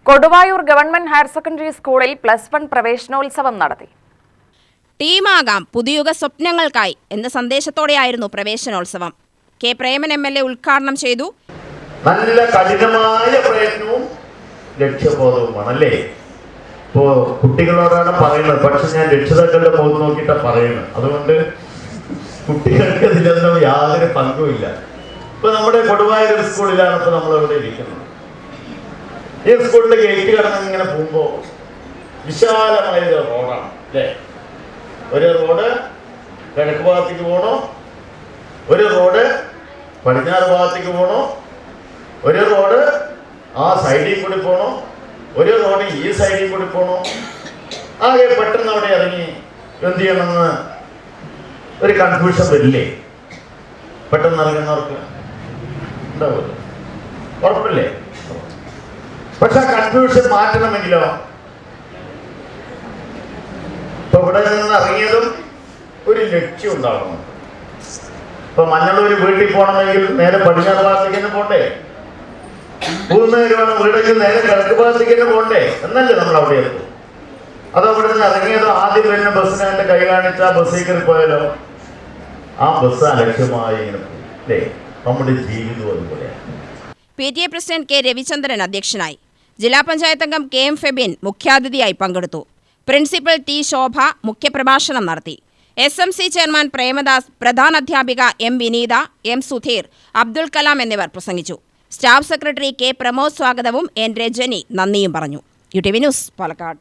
Koduvayur government higher secondary സ്കൂളിൽ +1 പ്രവേശനോത്സവം നടത്തി. ടീമാകാം പുതുയുഗ സ്വപ്നങ്ങൾക്കായി എന്ന സന്ദേശത്തോടെയായിരുന്നു പ്രവേശനോത്സവം. കെ പ്രേമൻ MLA ഉദ്ഘാടനം ചെയ്തു. നല്ല കഠിനമായ പ്രയത്നവും ലക്ഷ്യബോധവുമാണല്ലേ. ഇപ്പോ കുട്ടികളോടാണ് പറയുന്നത്, പക്ഷെ ഞാൻ രക്ഷിതാക്കളുടെ മുഖത്ത് നോക്കിയിട്ടാണ് പറയുന്നത്. അതുകൊണ്ട് കുട്ടികൾക്ക് ഇതിലൊന്നും യാതൊരു പങ്കുമില്ല. ഇപ്പൊ നമ്മുടെ കൊടുവായൂർ സ്കൂളിലാണ് ഇപ്പൊ നമ്മൾ ഇവിടെ ഇരിക്കുന്നത്. ഈ സ്കൂളിന്റെ ഗേറ്റ് കടന്ന് ഇങ്ങനെ പോകുമ്പോ വിശാലമായ ഒരു റോഡാണ് അല്ലേ. ഒരു റോഡ് കിഴക്ക് ഭാഗത്തേക്ക് പോകണോ, ഒരു റോഡ് പടിഞ്ഞാറ് ഭാഗത്തേക്ക് പോകണോ, ഒരു റോഡ് ആ സൈഡിൽ കൂടി പോകണോ, ഒരു റോഡ് ഈ സൈഡിൽ കൂടി പോകണോ. ആകെ പെട്ടെന്ന് അവിടെ ഇറങ്ങി എന്ത് ചെയ്യണമെന്ന് ഒരു കൺഫ്യൂഷൻ വരില്ലേ? പെട്ടെന്ന് ഇറങ്ങുന്നവർക്ക് ഉണ്ടാവില്ല, ഉറപ്പില്ലേ? പക്ഷെ ആ കൺഫ്യൂഷൻ മാറ്റണമെങ്കിലോ ഇപ്പൊ ഇവിടെ നിന്ന് ഇറങ്ങിയതും ഒരു ലക്ഷ്യം ഉണ്ടാകണം. ഇപ്പൊ മഞ്ഞളൂര് വീട്ടിൽ പോകണമെങ്കിൽ നേരെ പടിഞ്ഞാറ് ഭാഗത്തേക്ക് തന്നെ പോണ്ടേ, പൂന്നേരുവാണ് വീടെങ്കിൽ നേരെ കിഴക്ക് ഭാഗത്തേക്ക് തന്നെ പോണ്ടേ, എന്നല്ലേ നമ്മൾ അവിടെ എത്തും. അത് അവിടെ നിന്ന് ഇറങ്ങിയതോ ആദ്യം വരുന്ന ബസ്സിനെ എന്റെ കൈ കാണിച്ച ആ ബസ്സിൽ കയറി പോയാലോ ആ ബസ് അലക്ഷ്യമായി ഇങ്ങനെ പോകും അല്ലേ. നമ്മുടെ ജീവിതം അതുപോലെയാണ്. PTA പ്രസിഡന്റ് K രവിചന്ദ്രൻ അധ്യക്ഷനായി. ജില്ലാ പഞ്ചായത്ത് അംഗം KM ഫെബിൻ മുഖ്യാതിഥിയായി പങ്കെടുത്തു. പ്രിൻസിപ്പൽ T ശോഭ മുഖ്യപ്രഭാഷണം നടത്തി. SMC ചെയർമാൻ പ്രേമദാസ്, പ്രധാനാധ്യാപിക M വിനീത, M സുധീർ, അബ്ദുൽ കലാം എന്നിവർ പ്രസംഗിച്ചു. സ്റ്റാഫ് സെക്രട്ടറി K പ്രമോദ് സ്വാഗതവും N രജനി നന്ദിയും പറഞ്ഞു. UTV news, Palakkad.